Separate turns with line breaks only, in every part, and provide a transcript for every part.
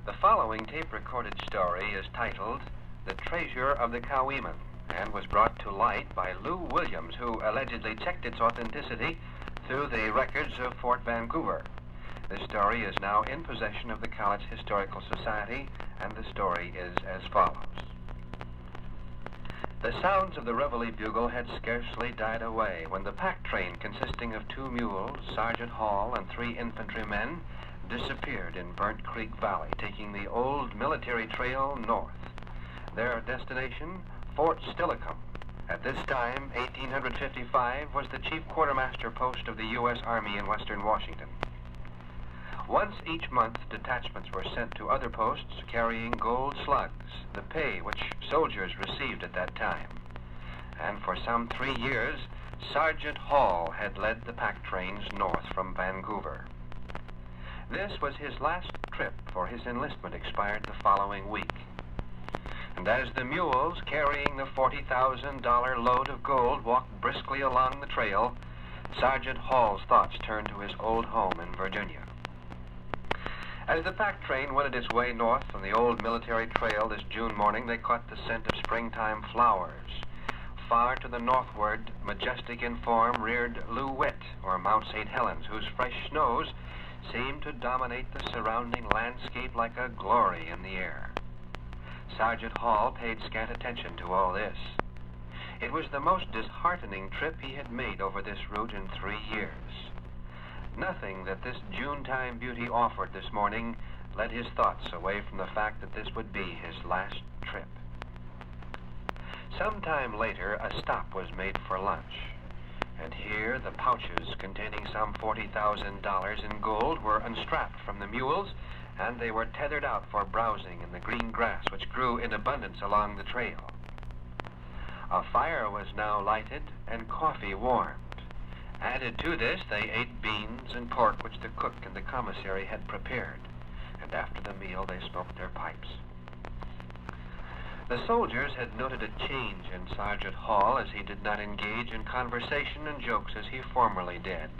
The following tape-recorded story is titled The Treasure of the Coweeman and was brought to light by Lou Williams, who allegedly checked its authenticity through the records of Fort Vancouver. This story is now in possession of the Cowlitz Historical Society, and the story is as follows. The sounds of the reveille bugle had scarcely died away when the pack train consisting of 2 mules, Sergeant Hall, and 3 infantrymen disappeared in Burnt Creek Valley, taking the old military trail north. Their destination, Fort Steilacoom. At this time, 1855, was the chief quartermaster post of the U.S. Army in western Washington. Once each month, detachments were sent to other posts carrying gold slugs, the pay which soldiers received at that time. And for some 3 years, Sergeant Hall had led the pack trains north from Vancouver. This was his last trip, for his enlistment expired the following week. And as the mules carrying the $40,000 load of gold walked briskly along the trail, Sergeant Hall's thoughts turned to his old home in Virginia. As the pack train wended its way north on the old military trail this June morning, they caught the scent of springtime flowers. Far to the northward, majestic in form, reared Louette, or Mount St. Helens, whose fresh snows seemed to dominate the surrounding landscape like a glory in the air. Sergeant Hall paid scant attention to all this. It was the most disheartening trip he had made over this route in 3 years. Nothing that this Junetime beauty offered this morning led his thoughts away from the fact that this would be his last trip. Sometime later, a stop was made for lunch. And here, the pouches containing some $40,000 in gold were unstrapped from the mules, and they were tethered out for browsing in the green grass which grew in abundance along the trail. A fire was now lighted and coffee warmed. Added to this, they ate beans and pork which the cook and the commissary had prepared, and after the meal they smoked their pipes. The soldiers had noted a change in Sergeant Hall, as he did not engage in conversation and jokes as he formerly did.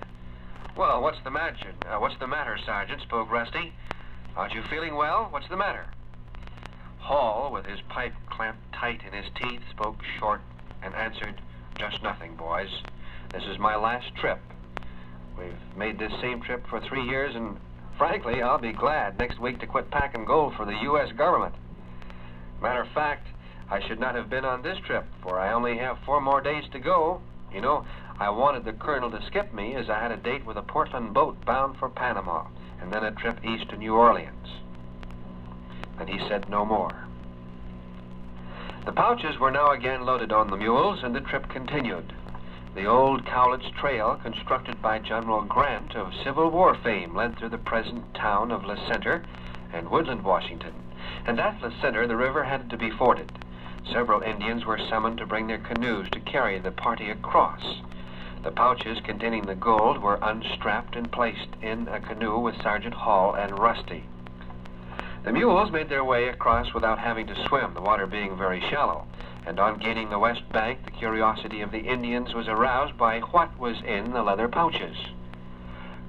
"Well, what's the matter, Sergeant?" spoke Rusty. "Aren't you feeling well? What's the matter?" Hall, with his pipe clamped tight in his teeth, spoke short and answered, "Just nothing, boys. This is my last trip. We've made this same trip for 3 years, and frankly, I'll be glad next week to quit packing gold for the U.S. government. Matter of fact, I should not have been on this trip, for I only have 4 more days to go. You know, I wanted the colonel to skip me, as I had a date with a Portland boat bound for Panama, and then a trip east to New Orleans." Then he said no more. The pouches were now again loaded on the mules, and the trip continued. The old Cowlitz Trail, constructed by General Grant of Civil War fame, led through the present town of Le Center and Woodland, Washington. And at Le Center, the river had to be forded. Several Indians were summoned to bring their canoes to carry the party across. The pouches containing the gold were unstrapped and placed in a canoe with Sergeant Hall and Rusty. The mules made their way across without having to swim, the water being very shallow. And on gaining the west bank, the curiosity of the Indians was aroused by what was in the leather pouches.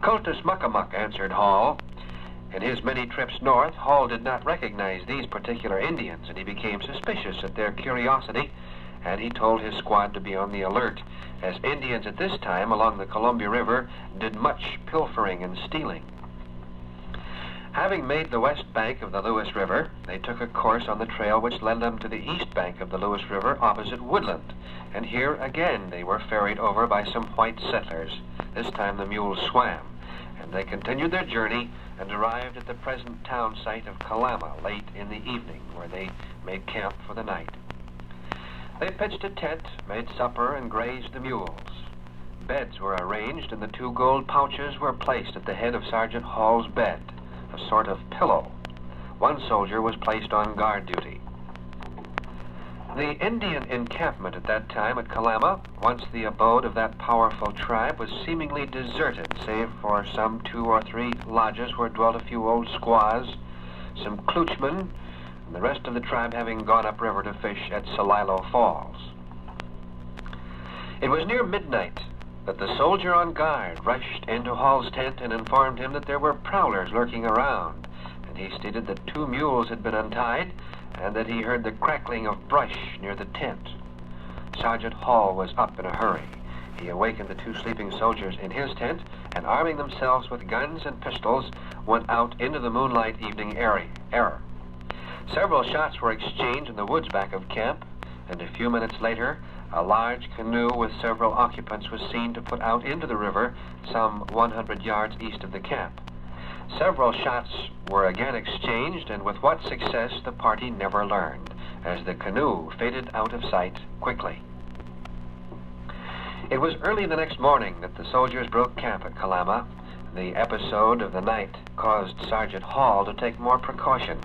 "Cultus Muckamuck," answered Hall. In his many trips north, Hall did not recognize these particular Indians, and he became suspicious at their curiosity, and he told his squad to be on the alert, as Indians at this time along the Columbia River did much pilfering and stealing. Having made the west bank of the Lewis River, they took a course on the trail which led them to the east bank of the Lewis River opposite Woodland, and here again they were ferried over by some white settlers. This time the mules swam, and they continued their journey and arrived at the present town site of Kalama late in the evening, where they made camp for the night. They pitched a tent, made supper, and grazed the mules. Beds were arranged, and the 2 gold pouches were placed at the head of Sergeant Hall's bed, a sort of pillow. 1 soldier was placed on guard duty. The Indian encampment at that time at Kalama, once the abode of that powerful tribe, was seemingly deserted, save for some 2 or 3 lodges where dwelt a few old squaws, some kloochmen, and the rest of the tribe having gone upriver to fish at Celilo Falls. It was near midnight that the soldier on guard rushed into Hall's tent and informed him that there were prowlers lurking around, and he stated that 2 mules had been untied and that he heard the crackling of brush near the tent. Sergeant Hall was up in a hurry. He awakened the 2 sleeping soldiers in his tent and, arming themselves with guns and pistols, went out into the moonlight evening air. Several shots were exchanged in the woods back of camp, and a few minutes later, a large canoe with several occupants was seen to put out into the river some 100 yards east of the camp. Several shots were again exchanged, and with what success the party never learned, as the canoe faded out of sight quickly. It was early the next morning that the soldiers broke camp at Kalama. The episode of the night caused Sergeant Hall to take more precaution.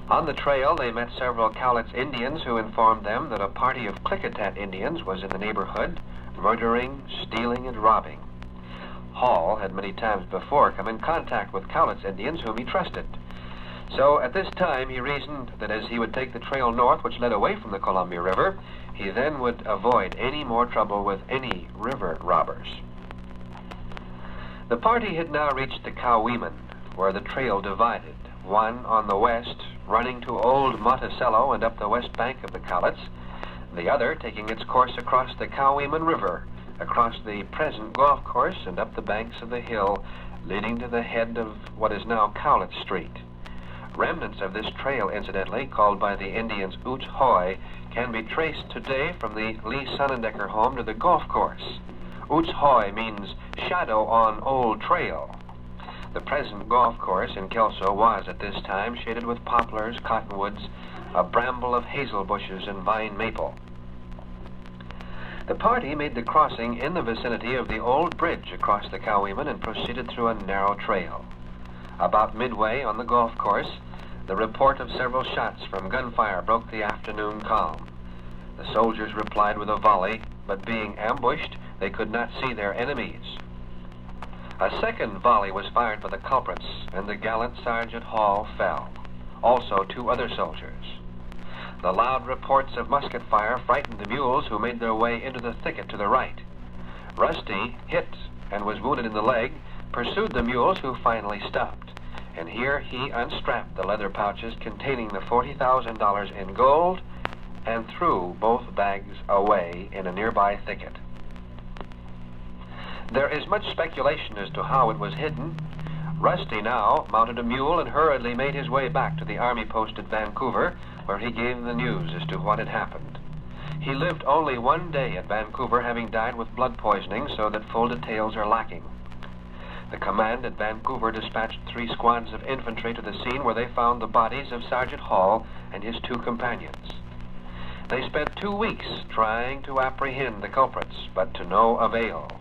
On the trail, they met several Cowlitz Indians who informed them that a party of Klickitat Indians was in the neighborhood, murdering, stealing, and robbing. Hall had many times before come in contact with Cowlitz Indians whom he trusted. So at this time he reasoned that as he would take the trail north which led away from the Columbia River, he then would avoid any more trouble with any river robbers. The party had now reached the Coweeman, where the trail divided, one on the west running to Old Monticello and up the west bank of the Cowlitz, the other taking its course across the Coweeman River, across the present golf course and up the banks of the hill leading to the head of what is now Cowlitz Street. Remnants of this trail, incidentally, called by the Indians Oots Hoy, can be traced today from the Lee Sonnendecker home to the golf course. Oots Hoy means shadow on old trail. The present golf course in Kelso was at this time shaded with poplars, cottonwoods, a bramble of hazel bushes, and vine maple. The party made the crossing in the vicinity of the old bridge across the Coweeman and proceeded through a narrow trail. About midway on the golf course, the report of several shots from gunfire broke the afternoon calm. The soldiers replied with a volley, but being ambushed, they could not see their enemies. A second volley was fired by the culprits, and the gallant Sergeant Hall fell. Also 2 other soldiers. The loud reports of musket fire frightened the mules, who made their way into the thicket to the right. Rusty, hit and was wounded in the leg, pursued the mules, who finally stopped. And here he unstrapped the leather pouches containing the $40,000 in gold and threw both bags away in a nearby thicket. There is much speculation as to how it was hidden. Rusty now mounted a mule and hurriedly made his way back to the army post at Vancouver, where he gave the news as to what had happened. He lived only 1 day at Vancouver, having died with blood poisoning, so that full details are lacking. The command at Vancouver dispatched 3 squads of infantry to the scene, where they found the bodies of Sergeant Hall and his 2 companions. They spent 2 weeks trying to apprehend the culprits, but to no avail.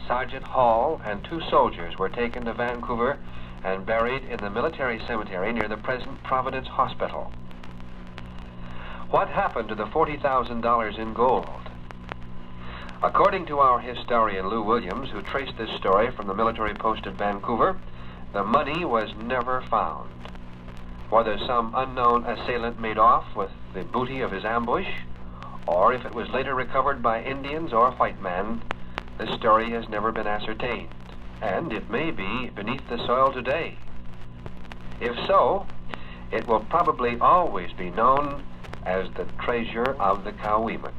Sergeant Hall and 2 soldiers were taken to Vancouver and buried in the military cemetery near the present Providence Hospital. What happened to the $40,000 in gold? According to our historian Lou Williams, who traced this story from the military post at Vancouver, the money was never found. Whether some unknown assailant made off with the booty of his ambush, or if it was later recovered by Indians or white men, the story has never been ascertained, and it may be beneath the soil today. If so, it will probably always be known as the treasure of the Coweeman.